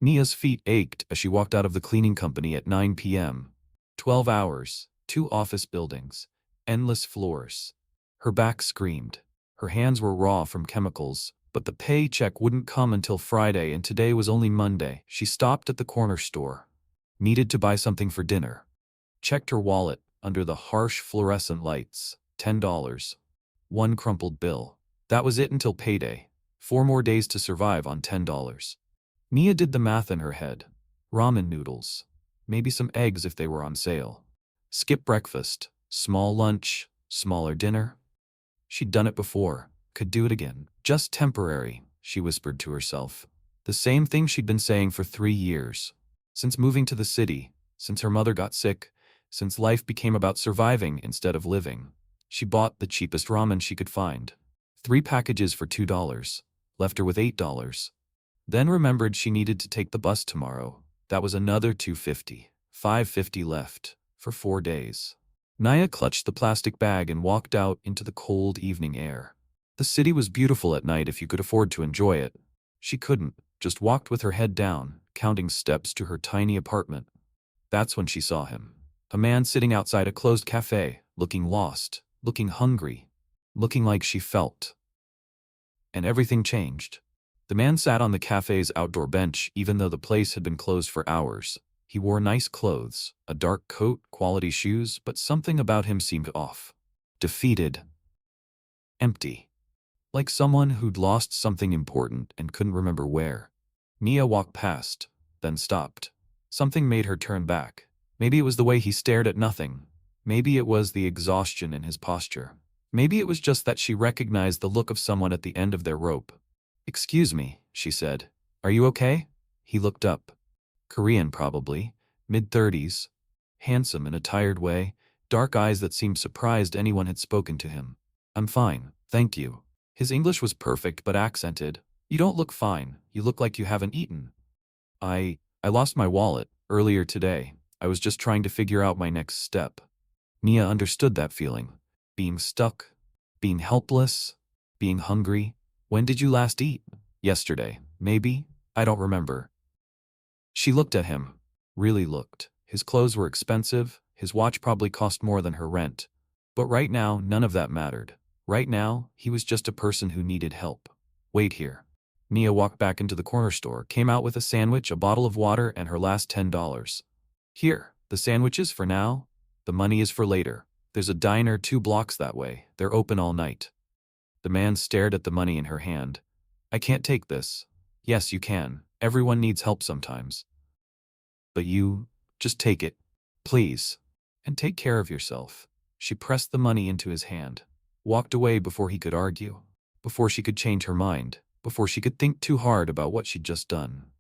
Mia's feet ached as she walked out of the cleaning company at 9 p.m. 12 hours, 2 office buildings, endless floors. Her back screamed. Her hands were raw from chemicals, but the paycheck wouldn't come until Friday, and today was only Monday. She stopped at the corner store. Needed to buy something for dinner. Checked her wallet under the harsh fluorescent lights. $10. One crumpled bill. That was it until payday. 4 more days to survive on $10. Mia did the math in her head. Ramen noodles. Maybe some eggs if they were on sale. Skip breakfast. Small lunch. Smaller dinner. She'd done it before. Could do it again. Just temporary, she whispered to herself. The same thing she'd been saying for 3 years. Since moving to the city, since her mother got sick, since life became about surviving instead of living. She bought the cheapest ramen she could find. 3 packages for $2. Left her with $8. Then remembered she needed to take the bus tomorrow. That was another $2.50. $5.50 left. For 4 days. Nia clutched the plastic bag and walked out into the cold evening air. The city was beautiful at night if you could afford to enjoy it. She couldn't, just walked with her head down, counting steps to her tiny apartment. That's when she saw him. A man sitting outside a closed cafe, looking lost, looking hungry, looking like she felt. And everything changed. The man sat on the cafe's outdoor bench even though the place had been closed for hours. He wore nice clothes, a dark coat, quality shoes, but something about him seemed off. Defeated. Empty. Like someone who'd lost something important and couldn't remember where. Mia walked past, then stopped. Something made her turn back. Maybe it was the way he stared at nothing. Maybe it was the exhaustion in his posture. Maybe it was just that she recognized the look of someone at the end of their rope. "Excuse me," she said. "Are you okay?" He looked up. Korean probably, mid-30s. Handsome in a tired way, dark eyes that seemed surprised anyone had spoken to him. "I'm fine, thank you." His English was perfect but accented. "You don't look fine, you look like you haven't eaten." I lost my wallet earlier today. I was just trying to figure out my next step." Mia understood that feeling. Being stuck, being helpless, being hungry. "When did you last eat?" "Yesterday, maybe? I don't remember." She looked at him. Really looked. His clothes were expensive, his watch probably cost more than her rent. But right now, none of that mattered. Right now, he was just a person who needed help. "Wait here." Mia walked back into the corner store, came out with a sandwich, a bottle of water, and her last $10. "Here, the sandwiches for now. The money is for later. There's a diner 2 blocks that way. They're open all night." The man stared at the money in her hand. "I can't take this." "Yes, you can. Everyone needs help sometimes. But you, just take it. Please. And take care of yourself." She pressed the money into his hand. Walked away before he could argue. Before she could change her mind. Before she could think too hard about what she'd just done.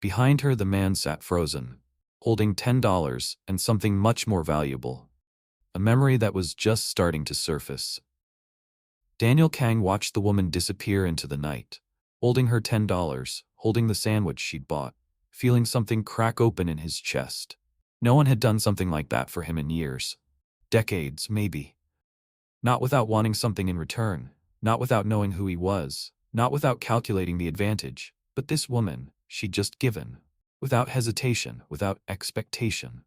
Behind her the man sat frozen. Holding $10 and something much more valuable. A memory that was just starting to surface. Daniel Kang watched the woman disappear into the night. Holding her $10, holding the sandwich she'd bought. Feeling something crack open in his chest. No one had done something like that for him in years. Decades, maybe. Not without wanting something in return. Not without knowing who he was. Not without calculating the advantage. But this woman, she'd just given. Without hesitation, without expectation.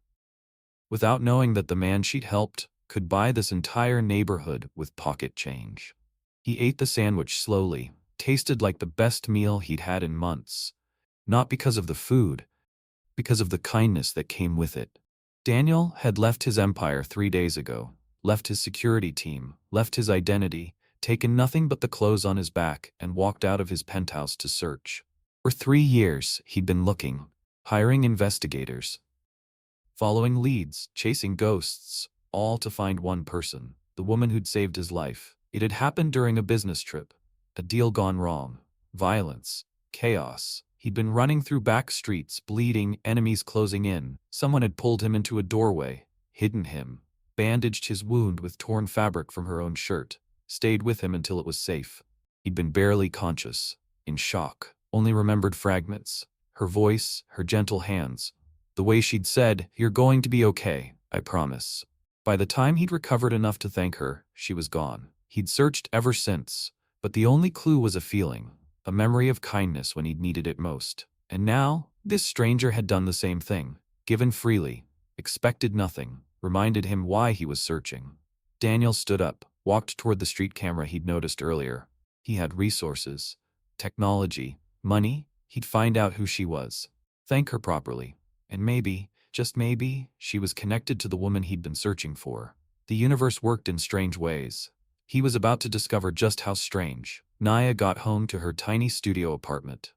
Without knowing that the man she'd helped could buy this entire neighborhood with pocket change. He ate the sandwich slowly, tasted like the best meal he'd had in months. Not because of the food, because of the kindness that came with it. Daniel had left his empire 3 days ago, left his security team, left his identity, taken nothing but the clothes on his back, and walked out of his penthouse to search. For 3 years, he'd been looking, hiring investigators, following leads, chasing ghosts, all to find one person, the woman who'd saved his life. It had happened during a business trip, a deal gone wrong, violence, chaos. He'd been running through back streets, bleeding, enemies closing in. Someone had pulled him into a doorway, hidden him, bandaged his wound with torn fabric from her own shirt, stayed with him until it was safe. He'd been barely conscious, in shock, only remembered fragments. Her voice, her gentle hands. The way she'd said, "You're going to be okay, I promise." By the time he'd recovered enough to thank her, she was gone. He'd searched ever since, but the only clue was a feeling, a memory of kindness when he'd needed it most. And now, This stranger had done the same thing, given freely, expected nothing, reminded him why he was searching. Daniel stood up, walked toward the street camera he'd noticed earlier. He had resources, technology, money. He'd find out who she was, thank her properly, and maybe, just maybe, she was connected to the woman he'd been searching for. The universe worked in strange ways. He was about to discover just how strange. Naya got home to her tiny studio apartment.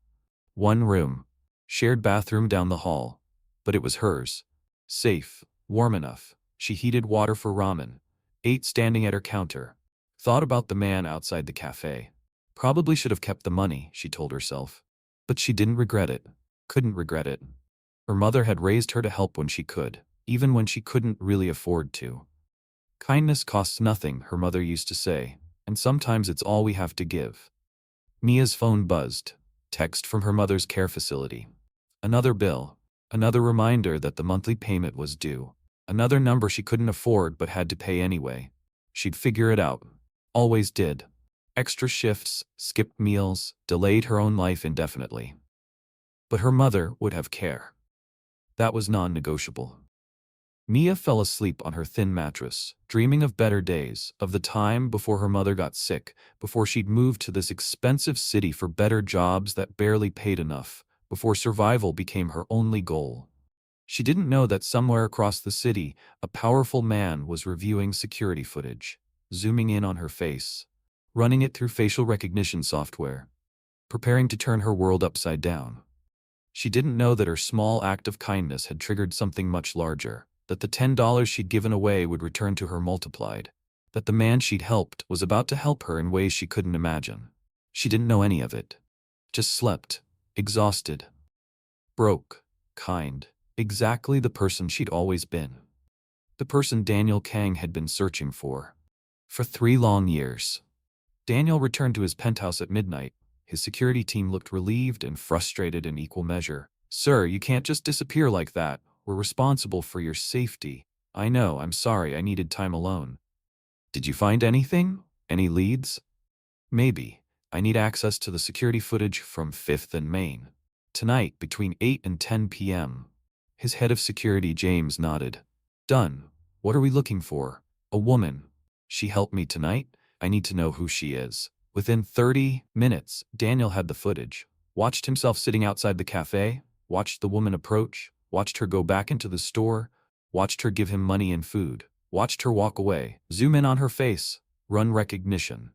One room, shared bathroom down the hall, but it was hers. Safe, warm enough. She heated water for ramen, ate standing at her counter, thought about the man outside the cafe. Probably should have kept the money, she told herself. But she didn't regret it. Couldn't regret it. Her mother had raised her to help when she could, even when she couldn't really afford to. Kindness costs nothing, her mother used to say, and sometimes it's all we have to give. Mia's phone buzzed. Text from her mother's care facility. Another bill. Another reminder that the monthly payment was due. Another number she couldn't afford but had to pay anyway. She'd figure it out. Always did. Extra shifts, skipped meals, delayed her own life indefinitely. But her mother would have care. That was non-negotiable. Mia fell asleep on her thin mattress, dreaming of better days, of the time before her mother got sick, before she'd moved to this expensive city for better jobs that barely paid enough, before survival became her only goal. She didn't know that somewhere across the city, a powerful man was reviewing security footage, zooming in on her face, running it through facial recognition software, preparing to turn her world upside down. She didn't know that her small act of kindness had triggered something much larger, that the $10 she'd given away would return to her multiplied, that the man she'd helped was about to help her in ways she couldn't imagine. She didn't know any of it. Just slept, exhausted, broke, kind, exactly the person she'd always been. The person Daniel Kang had been searching for 3 long years. Daniel returned to his penthouse at midnight. His security team looked relieved and frustrated in equal measure. "Sir, you can't just disappear like that. We're responsible for your safety." "I know, I'm sorry, I needed time alone." "Did you find anything? Any leads?" "Maybe. I need access to the security footage from 5th and Main. Tonight, between 8 and 10 p.m. His head of security, James, nodded. "Done. What are we looking for?" "A woman. She helped me tonight. I need to know who she is." Within 30 minutes, Daniel had the footage, watched himself sitting outside the cafe, watched the woman approach, watched her go back into the store, watched her give him money and food, watched her walk away, zoom in on her face, run recognition.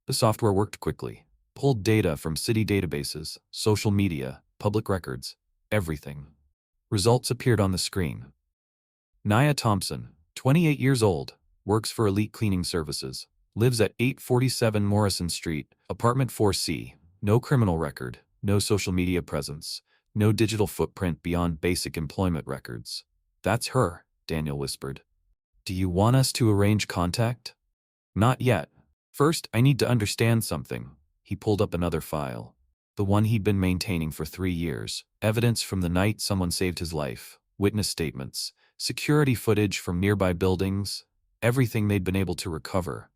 The software worked quickly, pulled data from city databases, social media, public records, everything. Results appeared on the screen. Naya Thompson, 28 years old, works for Elite Cleaning Services, lives at 847 Morrison Street, apartment 4C, no criminal record, no social media presence, no digital footprint beyond basic employment records. "That's her," Daniel whispered. "Do you want us to arrange contact?" "Not yet. First, I need to understand something." He pulled up another file. The one he'd been maintaining for 3 years. Evidence from the night someone saved his life. Witness statements. Security footage from nearby buildings. Everything they'd been able to recover.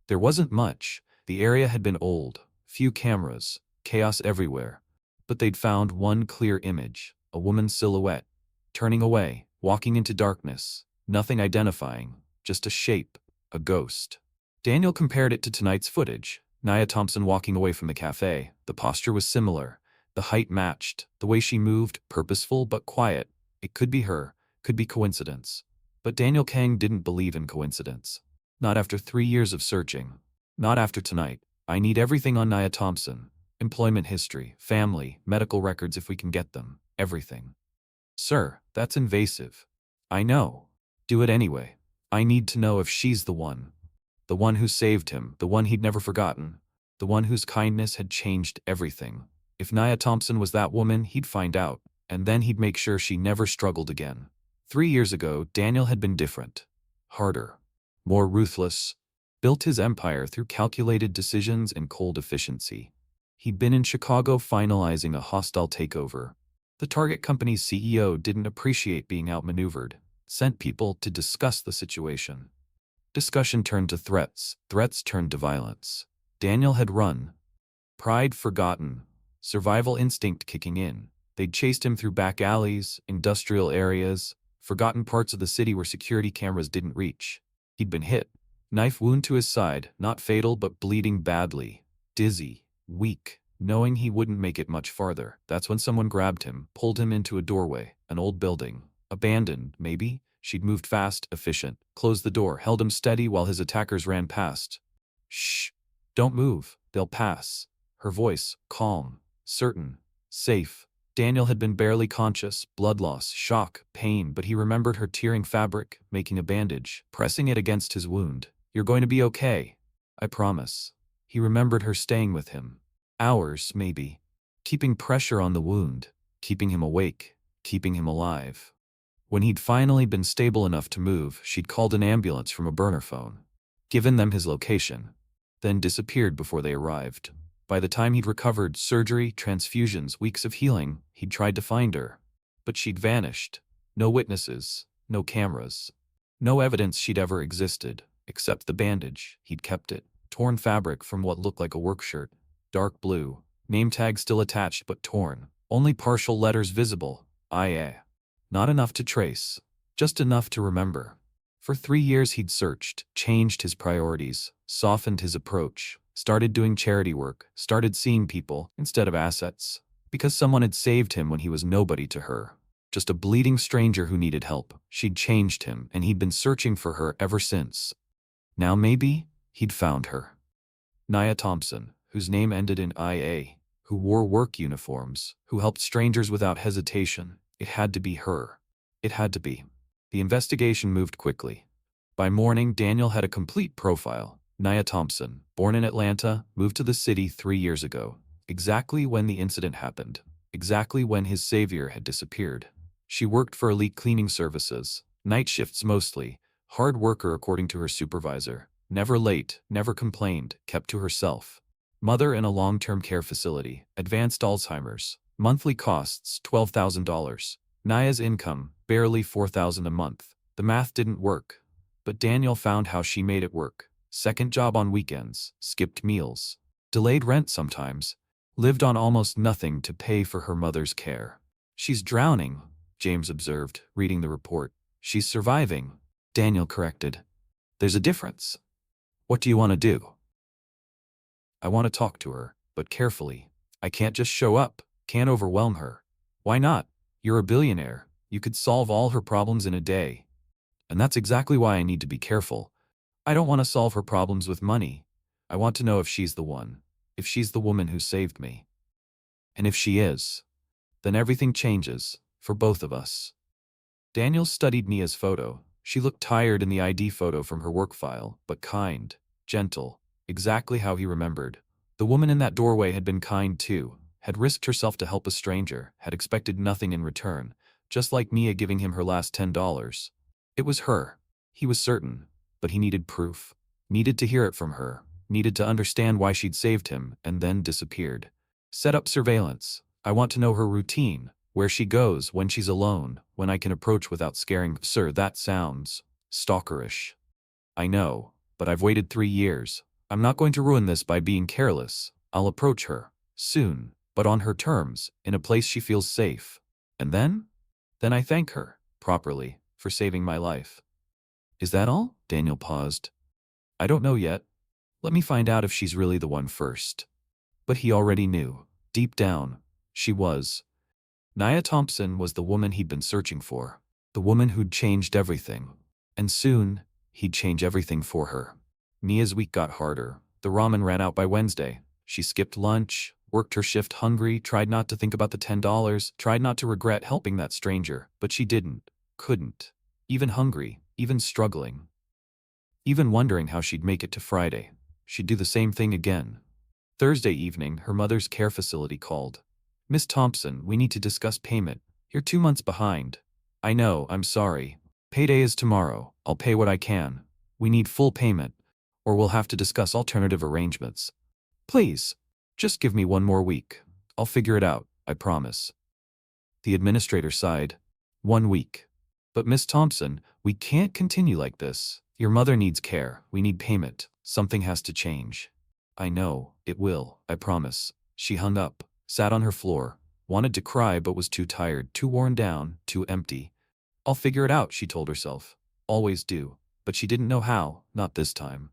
There wasn't much. The area had been old. Few cameras. Chaos everywhere. But they'd found one clear image. A woman's silhouette. Turning away. Walking into darkness. Nothing identifying. Just a shape. A ghost. Daniel compared it to tonight's footage. Naya Thompson walking away from the cafe. The posture was similar. The height matched. The way she moved, purposeful but quiet. It could be her. Could be coincidence. But Daniel Kang didn't believe in coincidence. Not after 3 years of searching. Not after tonight. "I need everything on Naya Thompson. Employment history, family, medical records if we can get them. Everything." "Sir, that's invasive." "I know. Do it anyway. I need to know if she's the one. The one who saved him, the one he'd never forgotten. The one whose kindness had changed everything. If Naya Thompson was that woman, he'd find out, and then he'd make sure she never struggled again. 3 years ago, Daniel had been different. Harder. More ruthless. Built his empire through calculated decisions and cold efficiency. He'd been in Chicago finalizing a hostile takeover. The target company's CEO didn't appreciate being outmaneuvered. Sent people to discuss the situation. Discussion turned to threats. Threats turned to violence. Daniel had run. Pride forgotten. Survival instinct kicking in. They'd chased him through back alleys, industrial areas, forgotten parts of the city where security cameras didn't reach. He'd been hit. Knife wound to his side, not fatal but bleeding badly. Dizzy, weak, knowing he wouldn't make it much farther. That's when someone grabbed him, pulled him into a doorway, an old building. Abandoned, maybe? She'd moved fast, efficient, closed the door, held him steady while his attackers ran past. Shh! Don't move, they'll pass. Her voice, calm, certain, safe. Daniel had been barely conscious, blood loss, shock, pain, but he remembered her tearing fabric, making a bandage, pressing it against his wound. You're going to be okay. I promise. He remembered her staying with him. Hours, maybe. Keeping pressure on the wound, keeping him awake, keeping him alive. When he'd finally been stable enough to move, she'd called an ambulance from a burner phone, given them his location, then disappeared before they arrived. By the time he'd recovered, surgery, transfusions, weeks of healing, he'd tried to find her. But she'd vanished. No witnesses, no cameras, no evidence she'd ever existed, except the bandage. He'd kept it. Torn fabric from what looked like a work shirt. Dark blue. Name tag still attached but torn. Only partial letters visible. IA. Not enough to trace. Just enough to remember. For 3 years he'd searched, changed his priorities, softened his approach, started doing charity work, started seeing people instead of assets. Because someone had saved him when he was nobody to her. Just a bleeding stranger who needed help. She'd changed him, and he'd been searching for her ever since. Now maybe he'd found her. Nia Thompson, whose name ended in IA, who wore work uniforms, who helped strangers without hesitation. It had to be her. It had to be. The investigation moved quickly. By morning, Daniel had a complete profile. Nia Thompson, born in Atlanta, moved to the city 3 years ago. Exactly when the incident happened. Exactly when his savior had disappeared. She worked for elite cleaning services, night shifts mostly, hard worker according to her supervisor, never late, never complained, kept to herself. Mother in a long-term care facility, advanced Alzheimer's, monthly costs $12,000. Nia's income, barely $4,000 a month. The math didn't work. But Daniel found how she made it work. Second job on weekends, skipped meals, delayed rent sometimes, lived on almost nothing to pay for her mother's care. She's drowning, James observed, reading the report. She's surviving, Daniel corrected. There's a difference. What do you want to do? I want to talk to her, but carefully. I can't just show up, can't overwhelm her. Why not? You're a billionaire. You could solve all her problems in a day. And that's exactly why I need to be careful. I don't want to solve her problems with money. I want to know if she's the one. If she's the woman who saved me. And if she is, then everything changes, for both of us. Daniel studied Nia's photo. She looked tired in the ID photo from her work file, but kind, gentle, exactly how he remembered. The woman in that doorway had been kind too, had risked herself to help a stranger, had expected nothing in return, just like Nia giving him her last $10. It was her. He was certain, but he needed proof. Needed to hear it from her. Needed to understand why she'd saved him and then disappeared. Set up surveillance. I want to know her routine, where she goes, when she's alone, when I can approach without scaring. Sir, that sounds stalkerish. I know, but I've waited 3 years. I'm not going to ruin this by being careless. I'll approach her, soon, but on her terms, in a place she feels safe. And then? Then I thank her, properly, for saving my life. Is that all? Daniel paused. I don't know yet. Let me find out if she's really the one first. But he already knew. Deep down, she was. Nia Thompson was the woman he'd been searching for. The woman who'd changed everything. And soon, he'd change everything for her. Nia's week got harder. The ramen ran out by Wednesday. She skipped lunch, worked her shift hungry, tried not to think about the $10, tried not to regret helping that stranger, but she didn't, couldn't. Even hungry, even struggling. Even wondering how she'd make it to Friday. She'd do the same thing again. Thursday evening, her mother's care facility called. Miss Thompson, we need to discuss payment. You're 2 months behind. I know, I'm sorry. Payday is tomorrow. I'll pay what I can. We need full payment, or we'll have to discuss alternative arrangements. Please, just give me 1 more week. I'll figure it out, I promise. The administrator sighed. 1 week. But Miss Thompson, we can't continue like this. Your mother needs care. We need payment. Something has to change. I know, it will, I promise. She hung up, sat on her floor, Wanted to cry but was too tired, too worn down, too empty. I'll figure it out, she told herself. Always do. But she didn't know how, not this time.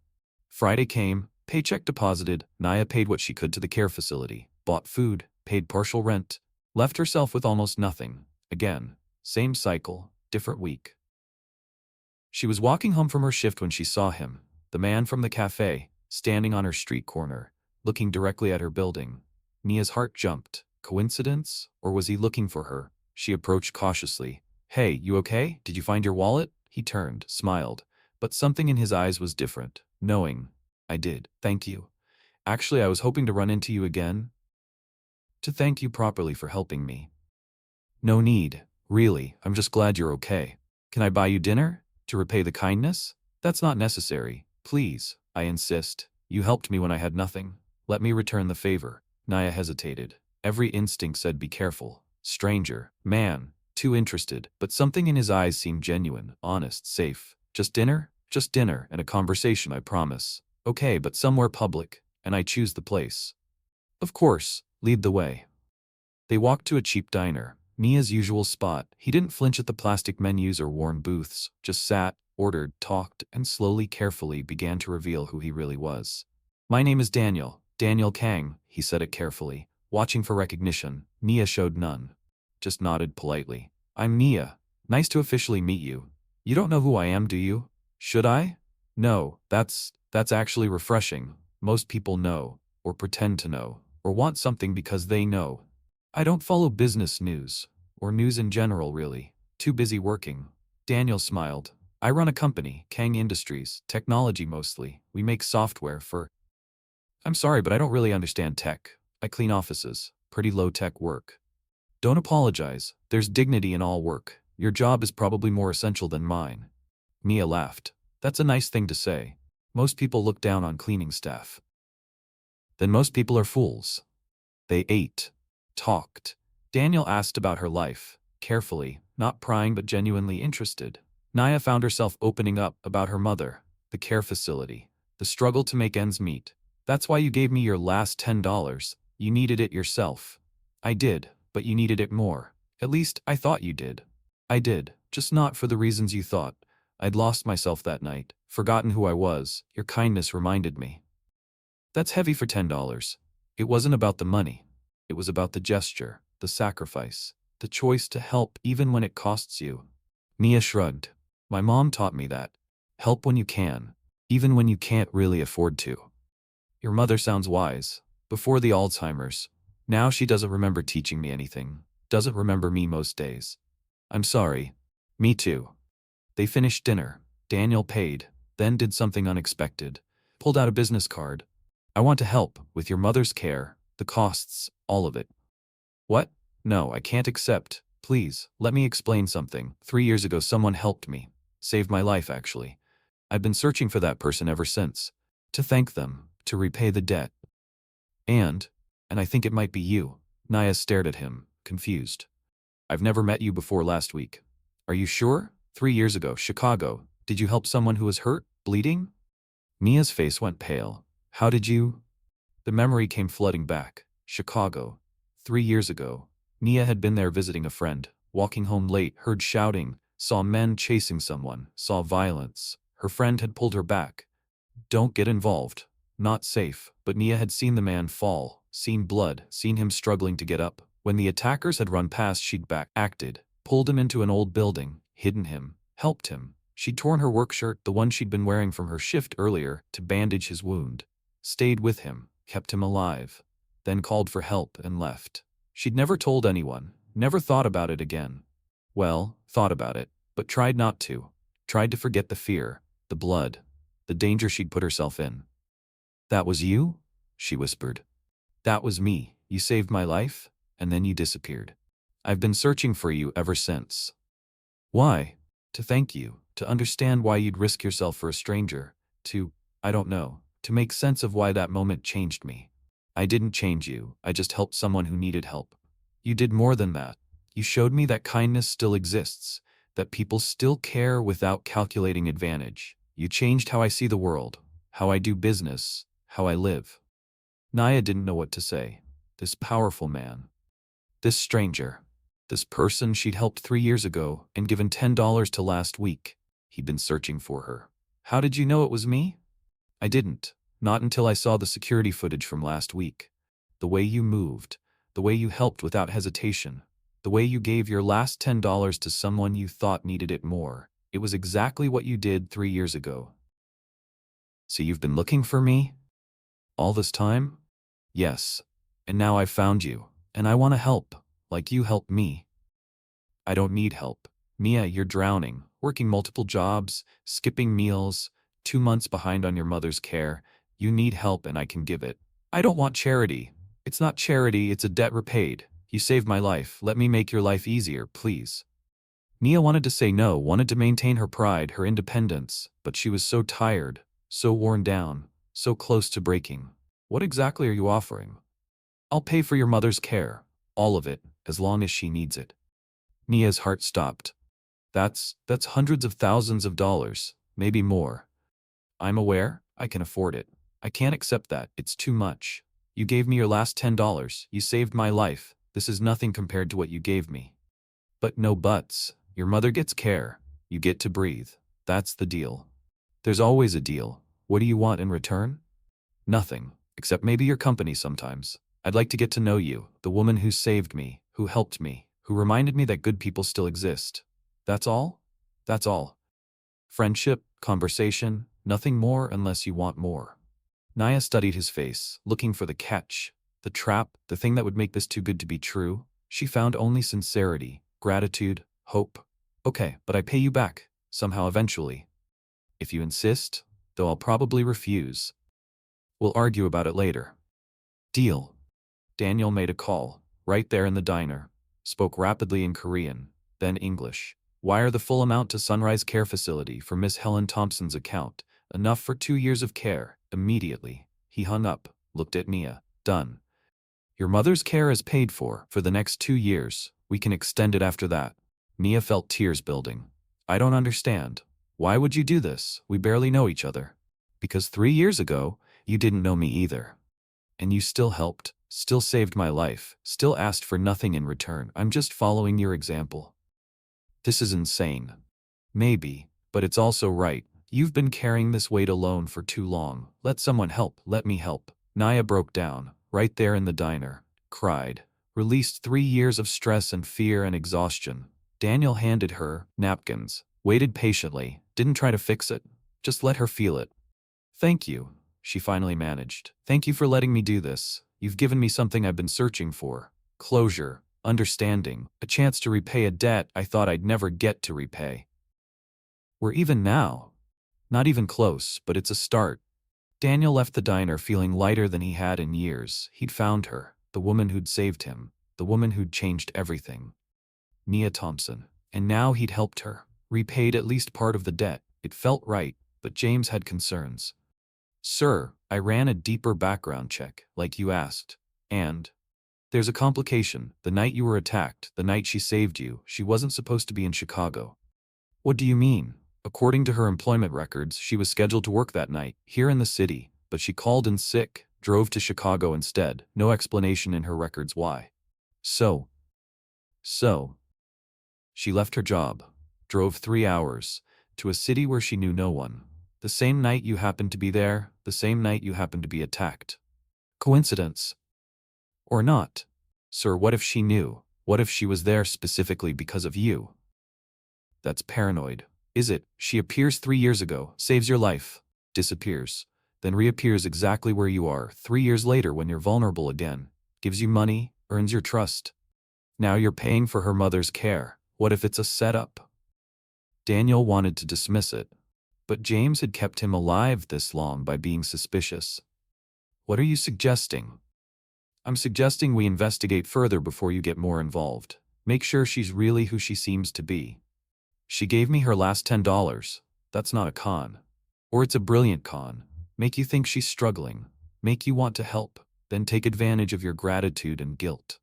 Friday came, paycheck deposited, Nia paid what she could to the care facility, bought food, paid partial rent, left herself with almost nothing. Again, same cycle, different week. She was walking home from her shift when she saw him, the man from the cafe, standing on her street corner, looking directly at her building. Nia's heart jumped. Coincidence? Or was he looking for her? She approached cautiously. Hey, you okay? Did you find your wallet? He turned, smiled, but something in his eyes was different, knowing. I did, thank you. Actually, I was hoping to run into you again. To thank you properly for helping me. No need, really, I'm just glad you're okay. Can I buy you dinner? To repay the kindness? That's not necessary, please, I insist. You helped me when I had nothing. Let me return the favor. Nia hesitated. Every instinct said be careful. Stranger, man, too interested, but something in his eyes seemed genuine, honest, safe. Just dinner? Just dinner and a conversation, I promise. Okay, but somewhere public, and I choose the place. Of course, lead the way. They walked to a cheap diner, Nia's usual spot. He didn't flinch at the plastic menus or worn booths, just sat, ordered, talked, and slowly, carefully began to reveal who he really was. My name is Daniel, Daniel Kang, he said it carefully. Watching for recognition, Nia showed none. Just nodded politely. I'm Nia. Nice to officially meet you. You don't know who I am, do you? Should I? No, that's actually refreshing. Most people know, or pretend to know, or want something because they know. I don't follow business news, or news in general really. Too busy working. Daniel smiled. I run a company, Kang Industries, technology mostly. We make software for... I'm sorry, but I don't really understand tech. I clean offices, pretty low-tech work. Don't apologize, there's dignity in all work. Your job is probably more essential than mine. Nia laughed. That's a nice thing to say. Most people look down on cleaning staff. Then most people are fools. They ate, talked. Daniel asked about her life, carefully, not prying but genuinely interested. Nia found herself opening up about her mother, the care facility, the struggle to make ends meet. That's why you gave me your last $10. You needed it yourself. I did, but you needed it more. At least, I thought you did. I did, just not for the reasons you thought. I'd lost myself that night, forgotten who I was. Your kindness reminded me. That's heavy for $10. It wasn't about the money. It was about the gesture, the sacrifice, the choice to help even when it costs you. Nia shrugged. My mom taught me that. Help when you can, even when you can't really afford to. Your mother sounds wise. Before the Alzheimer's. Now she doesn't remember teaching me anything. Doesn't remember me most days. I'm sorry. Me too. They finished dinner. Daniel paid, then did something unexpected. Pulled out a business card. I want to help with your mother's care, the costs, all of it. What? No, I can't accept. Please, let me explain something. 3 years ago someone helped me. Saved my life, actually. I've been searching for that person ever since. To thank them, to repay the debt. And I think it might be you. Nia stared at him, confused. I've never met you before last week. Are you sure? 3 years ago, Chicago. Did you help someone who was hurt, bleeding? Nia's face went pale. How did you? The memory came flooding back. Chicago. 3 years ago. Nia had been there visiting a friend, walking home late, heard shouting, saw men chasing someone, saw violence. Her friend had pulled her back. Don't get involved. Not safe, but Nia had seen the man fall, seen blood, seen him struggling to get up. When the attackers had run past, she'd acted, pulled him into an old building, hidden him, helped him. She'd torn her work shirt, the one she'd been wearing from her shift earlier, to bandage his wound. Stayed with him, kept him alive. Then called for help and left. She'd never told anyone, never thought about it again. Well, thought about it, but tried not to. Tried to forget the fear, the blood, the danger she'd put herself in. That was you? She whispered. That was me. You saved my life, and then you disappeared. I've been searching for you ever since. Why? To thank you, to understand why you'd risk yourself for a stranger, I don't know, to make sense of why that moment changed me. I didn't change you, I just helped someone who needed help. You did more than that. You showed me that kindness still exists, that people still care without calculating advantage. You changed how I see the world, how I do business, how I live. Nia didn't know what to say. This powerful man. This stranger. This person she'd helped 3 years ago and given $10 to last week. He'd been searching for her. How did you know it was me? I didn't. Not until I saw the security footage from last week. The way you moved. The way you helped without hesitation. The way you gave your last $10 to someone you thought needed it more. It was exactly what you did 3 years ago. So you've been looking for me? All this time? Yes. And now I've found you. And I want to help, like you helped me. I don't need help. Mia, you're drowning, working multiple jobs, skipping meals, 2 months behind on your mother's care. You need help and I can give it. I don't want charity. It's not charity, it's a debt repaid. You saved my life. Let me make your life easier, please. Mia wanted to say no, wanted to maintain her pride, her independence, but she was so tired, so worn down, so close to breaking. What exactly are you offering? I'll pay for your mother's care. All of it, as long as she needs it. Mia's heart stopped. That's hundreds of thousands of dollars, maybe more. I'm aware, I can afford it. I can't accept that, it's too much. You gave me your last $10, you saved my life. This is nothing compared to what you gave me. But no buts. Your mother gets care. You get to breathe. That's the deal. There's always a deal. What do you want in return? Nothing, except maybe your company sometimes. I'd like to get to know you, the woman who saved me, who helped me, who reminded me that good people still exist. That's all? That's all. Friendship, conversation, nothing more unless you want more. Naya studied his face, looking for the catch, the trap, the thing that would make this too good to be true. She found only sincerity, gratitude, hope. Okay, but I pay you back, somehow eventually. If you insist, though I'll probably refuse. We'll argue about it later. Deal. Daniel made a call, right there in the diner, spoke rapidly in Korean, then English. Wire the full amount to Sunrise Care Facility for Miss Helen Thompson's account, enough for 2 years of care, immediately. He hung up, looked at Mia. Done. Your mother's care is paid for the next 2 years. We can extend it after that. Mia felt tears building. I don't understand. Why would you do this? We barely know each other. Because 3 years ago, you didn't know me either. And you still helped, still saved my life, still asked for nothing in return. I'm just following your example. This is insane. Maybe, but it's also right. You've been carrying this weight alone for too long. Let someone help. Let me help. Naya broke down, right there in the diner, cried, released 3 years of stress and fear and exhaustion. Daniel handed her napkins, waited patiently, didn't try to fix it, just let her feel it. Thank you, she finally managed. Thank you for letting me do this. You've given me something I've been searching for. Closure, understanding, a chance to repay a debt I thought I'd never get to repay. We're even now. Not even close, but it's a start. Daniel left the diner feeling lighter than he had in years. He'd found her, the woman who'd saved him, the woman who'd changed everything. Mia Thompson. And now he'd helped her, repaid at least part of the debt. It felt right, but James had concerns. Sir, I ran a deeper background check, like you asked. And there's a complication. The night you were attacked, the night she saved you, she wasn't supposed to be in Chicago. What do you mean? According to her employment records, she was scheduled to work that night, here in the city, but she called in sick, drove to Chicago instead. No explanation in her records why. So, she left her job, drove 3 hours, to a city where she knew no one. The same night you happened to be there, the same night you happened to be attacked. Coincidence? Or not? Sir, what if she knew? What if she was there specifically because of you? That's paranoid. Is it? She appears 3 years ago, saves your life, disappears, then reappears exactly where you are 3 years later when you're vulnerable again, gives you money, earns your trust. Now you're paying for her mother's care. What if it's a setup? Daniel wanted to dismiss it, but James had kept him alive this long by being suspicious. What are you suggesting? I'm suggesting we investigate further before you get more involved. Make sure she's really who she seems to be. She gave me her last $10. That's not a con. Or it's a brilliant con. Make you think she's struggling. Make you want to help. Then take advantage of your gratitude and guilt.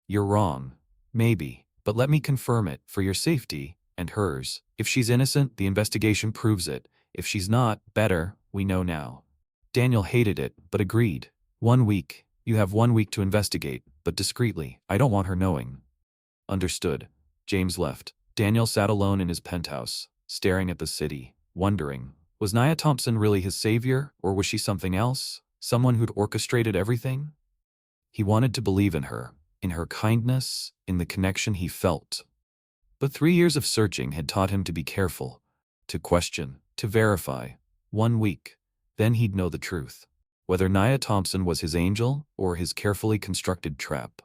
You're wrong. Maybe. But let me confirm it, for your safety, and hers. If she's innocent, the investigation proves it. If she's not, better, we know now. Daniel hated it, but agreed. 1 week. You have 1 week to investigate. but discreetly. I don't want her knowing. Understood. James left. Daniel sat alone in his penthouse, staring at the city, wondering, was Nia Thompson really his savior, or was she something else? Someone who'd orchestrated everything? He wanted to believe in her kindness, in the connection he felt. But 3 years of searching had taught him to be careful, to question, to verify. 1 week, then he'd know the truth. Whether Nia Thompson was his angel or his carefully constructed trap.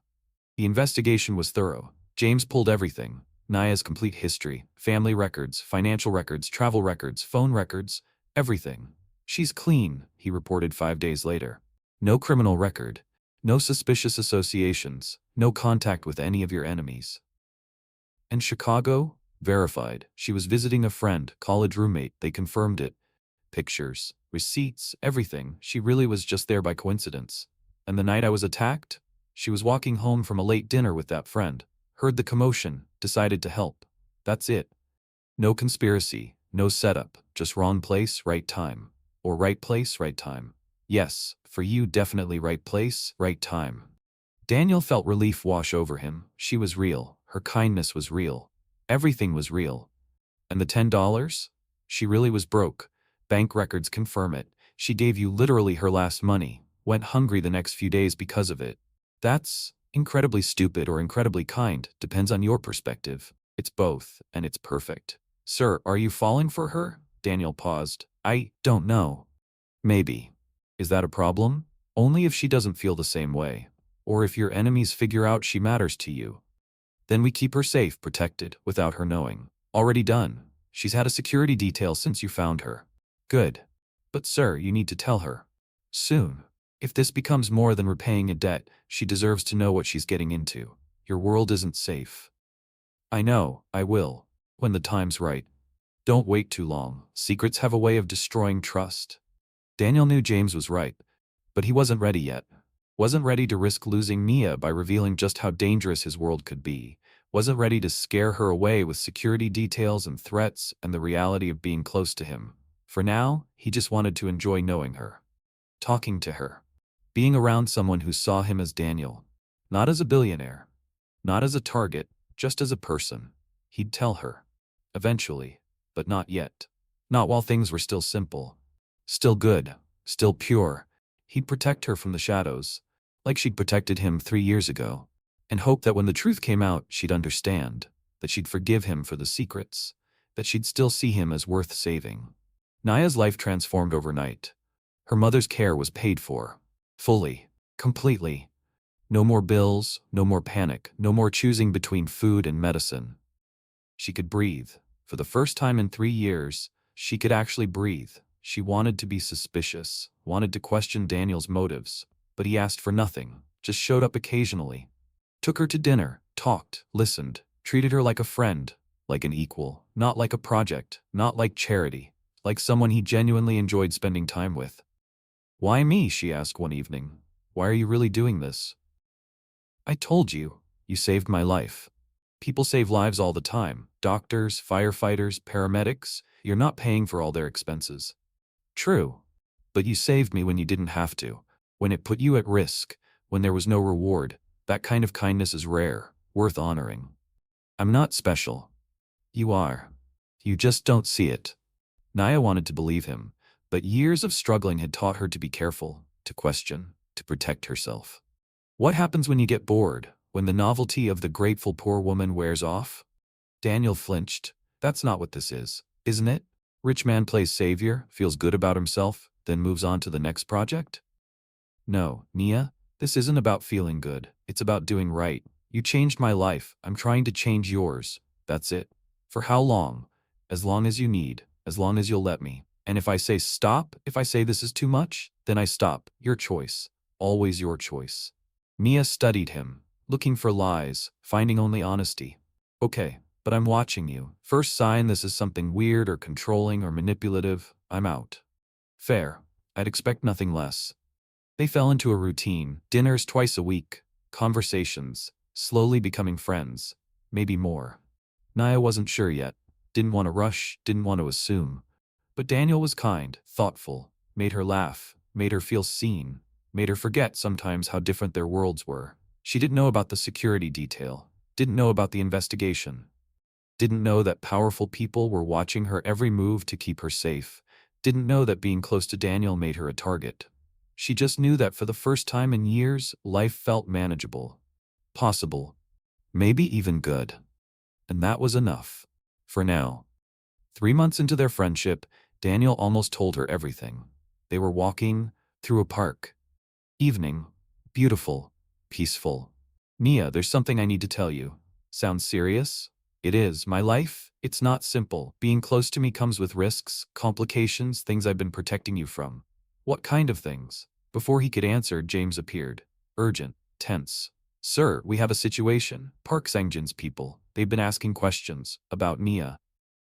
The investigation was thorough. James pulled everything. Nia's complete history, family records, financial records, travel records, phone records, everything. She's clean, he reported 5 days later. No criminal record. No suspicious associations. No contact with any of your enemies. And Chicago? Verified. She was visiting a friend, college roommate. They confirmed it. Pictures, receipts, everything. She really was just there by coincidence. And the night I was attacked? She was walking home from a late dinner with that friend. Heard the commotion, decided to help. That's it. No conspiracy, no setup, just wrong place, right time. Or right place, right time. Yes, for you definitely right place, right time. Daniel felt relief wash over him. She was real. Her kindness was real. Everything was real. And the $10? She really was broke. Bank records confirm it. She gave you literally her last money, went hungry the next few days because of it. That's incredibly stupid or incredibly kind, depends on your perspective. It's both, and it's perfect. Sir, are you falling for her? Daniel paused. I don't know. Maybe. Is that a problem? Only if she doesn't feel the same way. Or if your enemies figure out she matters to you. Then we keep her safe, protected, without her knowing. Already done. She's had a security detail since you found her. Good. But sir, you need to tell her. Soon. If this becomes more than repaying a debt, she deserves to know what she's getting into. Your world isn't safe. I know, I will. When the time's right. Don't wait too long. Secrets have a way of destroying trust. Daniel knew James was right. But he wasn't ready yet. Wasn't ready to risk losing Nia by revealing just how dangerous his world could be. Wasn't ready to scare her away with security details and threats and the reality of being close to him. For now, he just wanted to enjoy knowing her. Talking to her. Being around someone who saw him as Daniel. Not as a billionaire. Not as a target, just as a person. He'd tell her. Eventually. But not yet. Not while things were still simple. Still good. Still pure. He'd protect her from the shadows. Like she'd protected him 3 years ago. And hope that when the truth came out, she'd understand. That she'd forgive him for the secrets. That she'd still see him as worth saving. Nia's life transformed overnight. Her mother's care was paid for. Fully. Completely. No more bills, no more panic, no more choosing between food and medicine. She could breathe. For the first time in 3 years, she could actually breathe. She wanted to be suspicious, wanted to question Daniel's motives, but he asked for nothing, just showed up occasionally. Took her to dinner, talked, listened, treated her like a friend, like an equal, not like a project, not like charity, like someone he genuinely enjoyed spending time with. Why me? She asked one evening. Why are you really doing this? I told you, you saved my life. People save lives all the time. Doctors, firefighters, paramedics. You're not paying for all their expenses. True. But you saved me when you didn't have to. When it put you at risk. When there was no reward. That kind of kindness is rare, worth honoring. I'm not special. You are. You just don't see it. Nia wanted to believe him, but years of struggling had taught her to be careful, to question, to protect herself. What happens when you get bored, when the novelty of the grateful poor woman wears off? Daniel flinched. That's not what this is, isn't it? Rich man plays savior, feels good about himself, then moves on to the next project? No, Nia, this isn't about feeling good. It's about doing right. You changed my life. I'm trying to change yours. That's it. For how long? As long as you need, as long as you'll let me. And if I say stop, if I say this is too much, then I stop. Your choice. Always your choice. Nia studied him, looking for lies, finding only honesty. Okay, but I'm watching you. First sign this is something weird or controlling or manipulative, I'm out. Fair. I'd expect nothing less. They fell into a routine, dinners twice a week, conversations, slowly becoming friends, maybe more. Nia wasn't sure yet, didn't want to rush, didn't want to assume. But Daniel was kind, thoughtful, made her laugh, made her feel seen, made her forget sometimes how different their worlds were. She didn't know about the security detail, didn't know about the investigation, didn't know that powerful people were watching her every move to keep her safe, didn't know that being close to Daniel made her a target. She just knew that for the first time in years, life felt manageable, possible, maybe even good. And that was enough. For now. 3 months into their friendship, Daniel almost told her everything. They were walking through a park. Evening. Beautiful. Peaceful. Mia, there's something I need to tell you. Sounds serious? It is. My life? It's not simple. Being close to me comes with risks, complications, things I've been protecting you from. What kind of things? Before he could answer, James appeared. Urgent. Tense. Sir, we have a situation. Park Sang-jin's people. They've been asking questions about Mia.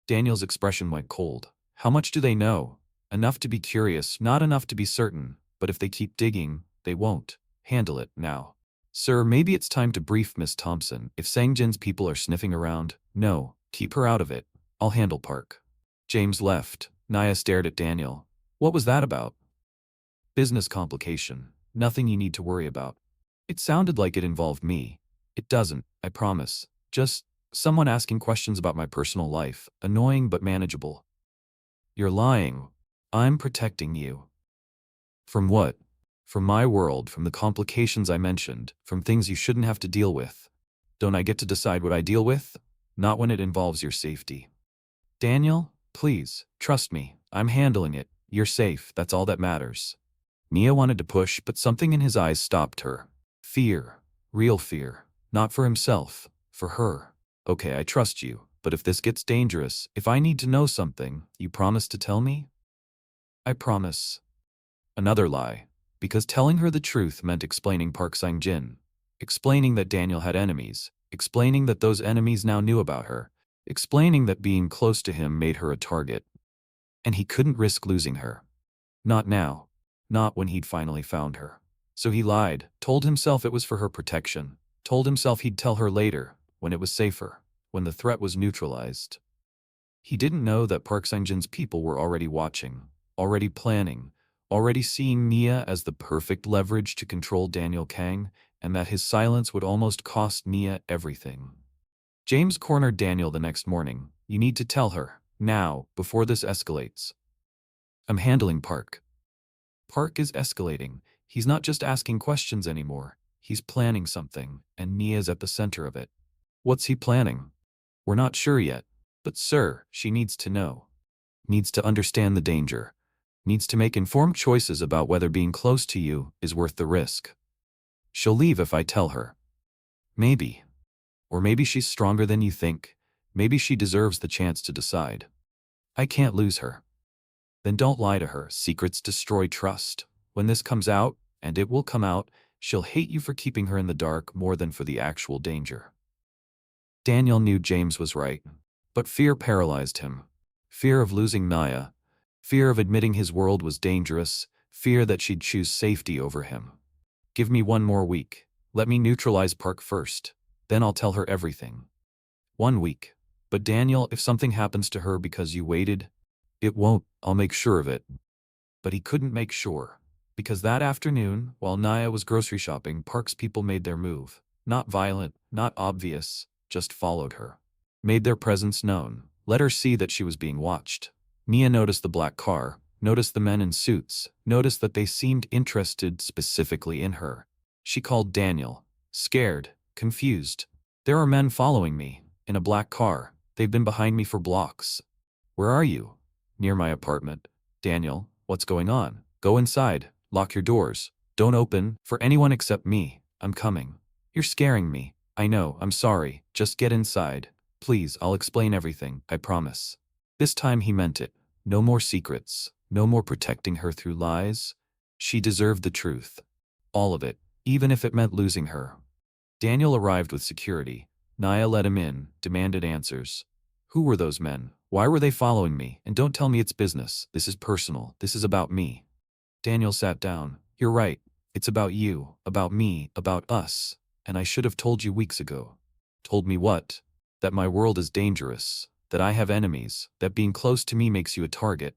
Daniel's expression went cold. How much do they know? Enough to be curious, not enough to be certain, but if they keep digging, they won't handle it now. Sir, maybe it's time to brief Miss Thompson. If Sang-jin's people are sniffing around, no, keep her out of it. I'll handle Park. James left. Naya stared at Daniel. What was that about? Business complication. Nothing you need to worry about. It sounded like it involved me. It doesn't, I promise. Just someone asking questions about my personal life. Annoying but manageable. You're lying. I'm protecting you. From what? From my world, from the complications I mentioned, from things you shouldn't have to deal with. Don't I get to decide what I deal with? Not when it involves your safety. Daniel, please, trust me. I'm handling it. You're safe, that's all that matters. Mia wanted to push, but something in his eyes stopped her. Fear. Real fear. Not for himself. For her. Okay, I trust you, but if this gets dangerous, if I need to know something, you promise to tell me? I promise. Another lie. Because telling her the truth meant explaining Park Sang-jin. Explaining that Daniel had enemies. Explaining that those enemies now knew about her. Explaining that being close to him made her a target. And he couldn't risk losing her. Not now. Not when he'd finally found her. So he lied, told himself it was for her protection. Told himself he'd tell her later, when it was safer, when the threat was neutralized. He didn't know that Park Sang-jin's people were already watching, already planning, already seeing Mia as the perfect leverage to control Daniel Kang, and that his silence would almost cost Mia everything. James cornered Daniel the next morning. You need to tell her, now, before this escalates. I'm handling Park. Park is escalating. He's not just asking questions anymore. He's planning something, and Mia's at the center of it. What's he planning? We're not sure yet. But sir, she needs to know. Needs to understand the danger. Needs to make informed choices about whether being close to you is worth the risk. She'll leave if I tell her. Maybe. Or maybe she's stronger than you think. Maybe she deserves the chance to decide. I can't lose her. Then don't lie to her. Secrets destroy trust. When this comes out, and it will come out, she'll hate you for keeping her in the dark more than for the actual danger. Daniel knew James was right. But fear paralyzed him. Fear of losing Naya. Fear of admitting his world was dangerous. Fear that she'd choose safety over him. Give me 1 more week. Let me neutralize Park first. Then I'll tell her everything. 1 week. But Daniel, if something happens to her because you waited, it won't. I'll make sure of it. But he couldn't make sure. Because that afternoon, while Naya was grocery shopping, Park's people made their move. Not violent, not obvious, just followed her. Made their presence known. Let her see that she was being watched. Mia noticed the black car, noticed the men in suits, noticed that they seemed interested specifically in her. She called Daniel. Scared, confused. There are men following me, in a black car. They've been behind me for blocks. Where are you? Near my apartment. Daniel, what's going on? Go inside. Lock your doors. Don't open for anyone except me. I'm coming. You're scaring me. I know, I'm sorry. Just get inside. Please, I'll explain everything, I promise. This time he meant it. No more secrets. No more protecting her through lies. She deserved the truth. All of it, even if it meant losing her. Daniel arrived with security. Naya let him in, demanded answers. Who were those men? Why were they following me? And don't tell me it's business. This is personal. This is about me. Daniel sat down. You're right. It's about you, about me, about us. And I should have told you weeks ago. Told me what? That my world is dangerous. That I have enemies. That being close to me makes you a target.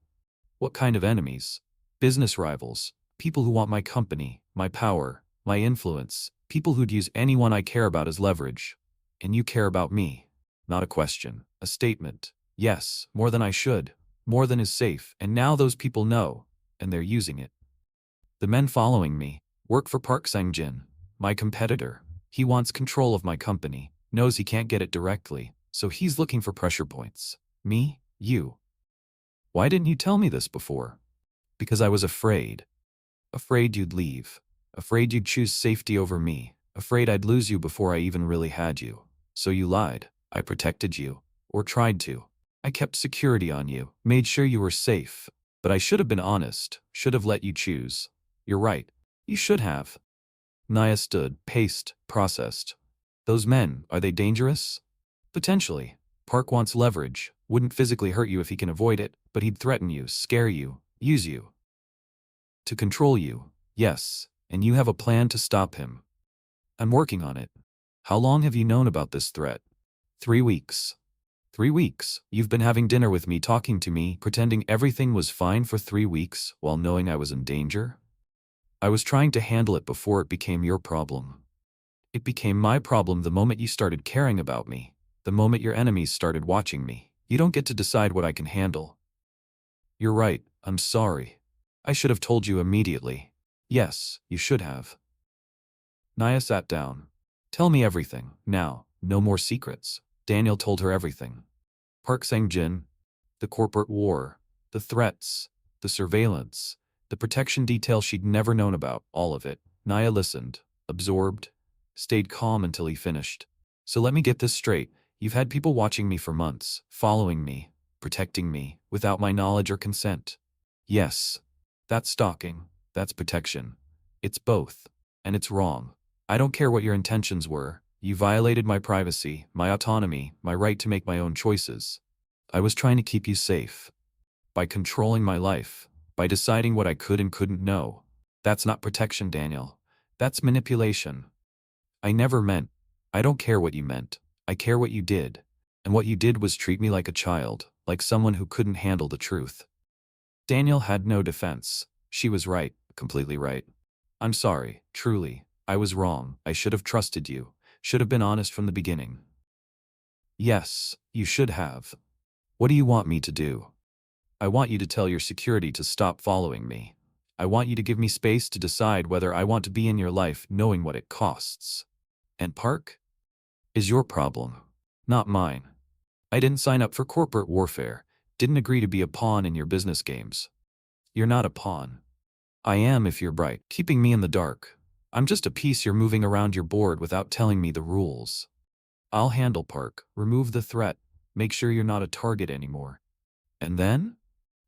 What kind of enemies? Business rivals. People who want my company, my power, my influence. People who'd use anyone I care about as leverage. And you care about me. Not a question, a statement. Yes, more than I should, more than is safe, and now those people know, and they're using it. The men following me work for Park Sang-jin, my competitor. He wants control of my company, knows he can't get it directly, so he's looking for pressure points. Me? You. Why didn't you tell me this before? Because I was afraid. Afraid you'd leave. Afraid you'd choose safety over me. Afraid I'd lose you before I even really had you. So you lied. I protected you. Or tried to. I kept security on you, made sure you were safe. But I should have been honest, should have let you choose. You're right. You should have. Naya stood, paced, processed. Those men, are they dangerous? Potentially. Park wants leverage, wouldn't physically hurt you if he can avoid it, but he'd threaten you, scare you, use you. To control you, yes, and you have a plan to stop him. I'm working on it. How long have you known about this threat? 3 weeks. 3 weeks. You've been having dinner with me, talking to me, pretending everything was fine for 3 weeks while knowing I was in danger? I was trying to handle it before it became your problem. It became my problem the moment you started caring about me, the moment your enemies started watching me. You don't get to decide what I can handle. You're right, I'm sorry. I should have told you immediately. Yes, you should have. Naya sat down. Tell me everything, now, no more secrets. Daniel told her everything. Park Sang-jin, the corporate war, the threats, the surveillance, the protection detail she'd never known about, all of it. Naya listened, absorbed, stayed calm until he finished. So let me get this straight. You've had people watching me for months, following me, protecting me, without my knowledge or consent. Yes. That's stalking. That's protection. It's both. And it's wrong. I don't care what your intentions were. You violated my privacy, my autonomy, my right to make my own choices. I was trying to keep you safe. By controlling my life. By deciding what I could and couldn't know. That's not protection, Daniel. That's manipulation. I never meant. I don't care what you meant. I care what you did. And what you did was treat me like a child, like someone who couldn't handle the truth. Daniel had no defense. She was right, completely right. I'm sorry, truly. I was wrong. I should have trusted you. Should have been honest from the beginning. Yes, you should have. What do you want me to do? I want you to tell your security to stop following me. I want you to give me space to decide whether I want to be in your life, knowing what it costs. And Park? Is your problem, not mine. I didn't sign up for corporate warfare, didn't agree to be a pawn in your business games. You're not a pawn. I am if you're bright, keeping me in the dark. I'm just a piece you're moving around your board without telling me the rules. I'll handle Park, remove the threat, make sure you're not a target anymore. And then?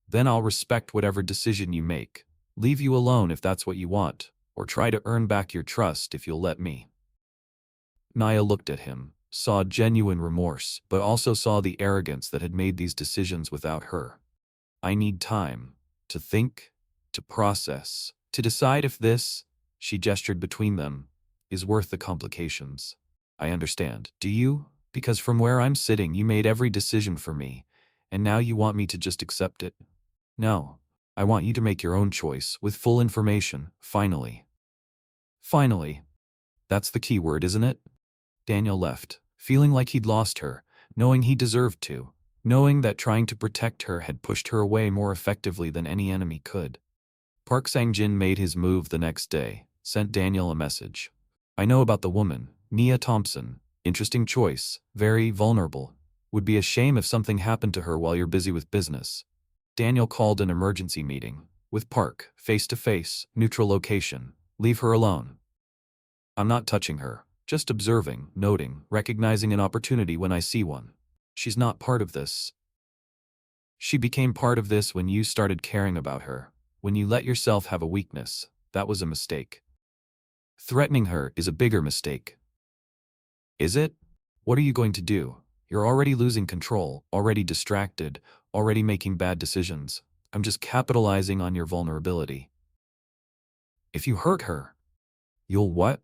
Then I'll respect whatever decision you make, leave you alone if that's what you want, or try to earn back your trust if you'll let me. Naya looked at him, saw genuine remorse, but also saw the arrogance that had made these decisions without her. I need time, to think, to process, to decide if this, she gestured between them, is worth the complications. I understand. Do you? Because from where I'm sitting you made every decision for me, and now you want me to just accept it? No. I want you to make your own choice, with full information, finally. Finally. That's the key word, isn't it? Daniel left, feeling like he'd lost her, knowing he deserved to, knowing that trying to protect her had pushed her away more effectively than any enemy could. Park Sang-jin made his move the next day, sent Daniel a message. I know about the woman, Nia Thompson. Interesting choice, very vulnerable. Would be a shame if something happened to her while you're busy with business. Daniel called an emergency meeting, with Park, face-to-face, neutral location. Leave her alone. I'm not touching her, just observing, noting, recognizing an opportunity when I see one. She's not part of this. She became part of this when you started caring about her. When you let yourself have a weakness, that was a mistake. Threatening her is a bigger mistake. Is it? What are you going to do? You're already losing control, already distracted, already making bad decisions. I'm just capitalizing on your vulnerability. If you hurt her, you'll what?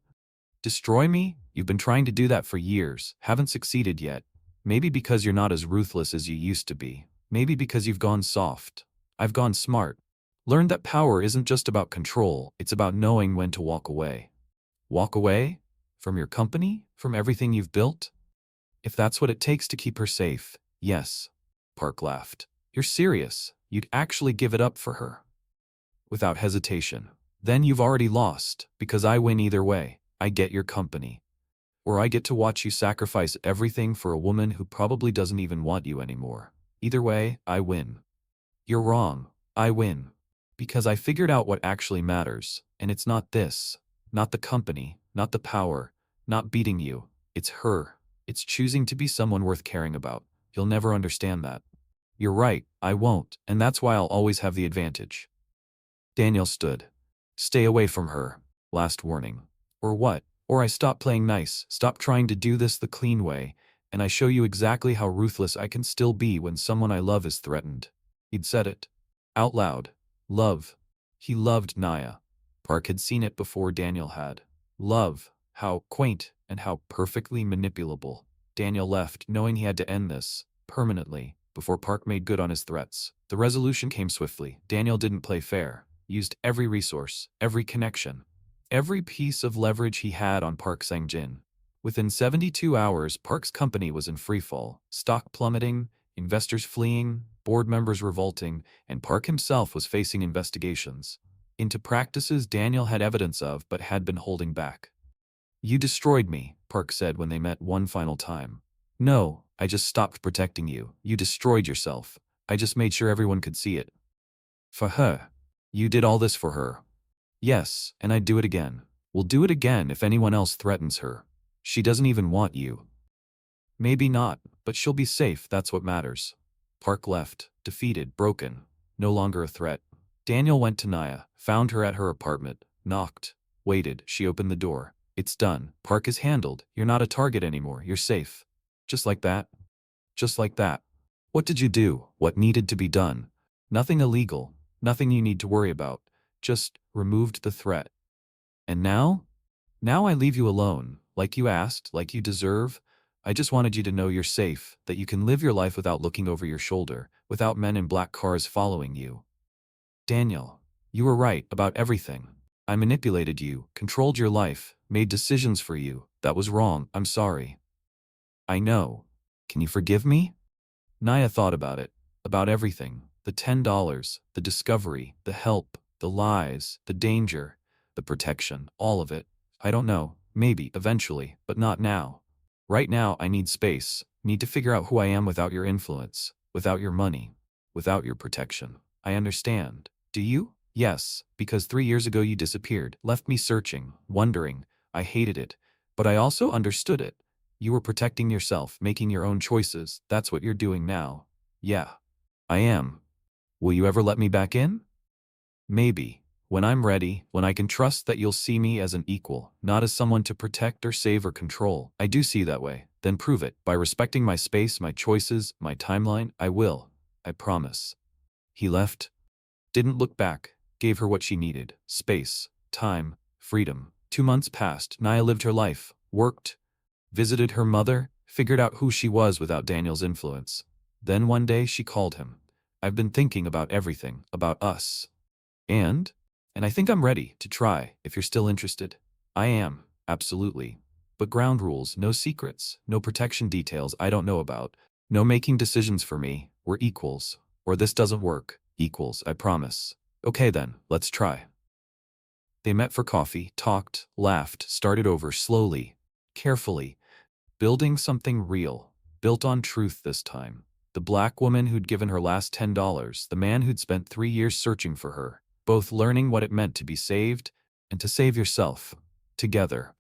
Destroy me? You've been trying to do that for years, haven't succeeded yet. Maybe because you're not as ruthless as you used to be. Maybe because you've gone soft. I've gone smart. Learned that power isn't just about control, it's about knowing when to walk away. Walk away? From your company? From everything you've built? If that's what it takes to keep her safe, yes. Park laughed. You're serious? You'd actually give it up for her? Without hesitation. Then you've already lost, because I win either way. I get your company. Or I get to watch you sacrifice everything for a woman who probably doesn't even want you anymore. Either way, I win. You're wrong. I win. Because I figured out what actually matters, and it's not this. Not the company, not the power, not beating you. It's her. It's choosing to be someone worth caring about. You'll never understand that. You're right, I won't, and that's why I'll always have the advantage. Daniel stood. Stay away from her. Last warning. Or what? Or I stop playing nice, stop trying to do this the clean way, and I show you exactly how ruthless I can still be when someone I love is threatened. He'd said it. Out loud. Love. He loved Naya. Park had seen it before Daniel had. Love. How quaint and how perfectly manipulable. Daniel left, knowing he had to end this, permanently, before Park made good on his threats. The resolution came swiftly. Daniel didn't play fair. Used every resource, every connection, every piece of leverage he had on Park Sang-jin. Within 72 hours, Park's company was in freefall, stock plummeting, investors fleeing, board members revolting, and Park himself was facing investigations into practices Daniel had evidence of but had been holding back. You destroyed me, Park said when they met one final time. No, I just stopped protecting you. You destroyed yourself. I just made sure everyone could see it. For her. You did all this for her. Yes, and I'd do it again. We'll do it again if anyone else threatens her. She doesn't even want you. Maybe not, but she'll be safe, that's what matters. Park left, defeated, broken, no longer a threat. Daniel went to Naya, found her at her apartment, knocked, waited. She opened the door. It's done. Park is handled. You're not a target anymore. You're safe. Just like that. Just like that. What did you do? What needed to be done? Nothing illegal. Nothing you need to worry about. Just removed the threat. And now? Now I leave you alone, like you asked, like you deserve. I just wanted you to know you're safe, that you can live your life without looking over your shoulder, without men in black cars following you. Daniel, you were right about everything. I manipulated you, controlled your life, made decisions for you. That was wrong. I'm sorry. I know. Can you forgive me? Naya thought about it, about everything. The $10, the discovery, the help, the lies, the danger, the protection, all of it. I don't know, maybe, eventually, but not now. Right now I need space, need to figure out who I am without your influence, without your money, without your protection. I understand. Do you? Yes, because 3 years ago you disappeared, left me searching, wondering. I hated it, but I also understood it. You were protecting yourself, making your own choices. That's what you're doing now. Yeah, I am. Will you ever let me back in? Maybe. When I'm ready, when I can trust that you'll see me as an equal, not as someone to protect or save or control. I do see that way. Then prove it. By respecting my space, my choices, my timeline, I will. I promise. He left. Didn't look back. Gave her what she needed. Space, time, freedom. 2 months passed. Naya lived her life. Worked. Visited her mother. Figured out who she was without Daniel's influence. Then one day she called him. I've been thinking about everything. About us. And I think I'm ready to try, if you're still interested. I am, absolutely. But ground rules, no secrets, no protection details I don't know about, no making decisions for me. We're equals. Or this doesn't work. Equals, I promise. Okay then, let's try. They met for coffee, talked, laughed, started over slowly, carefully, building something real, built on truth this time. The black woman who'd given her last $10, the man who'd spent 3 years searching for her, both learning what it meant to be saved and to save yourself, together.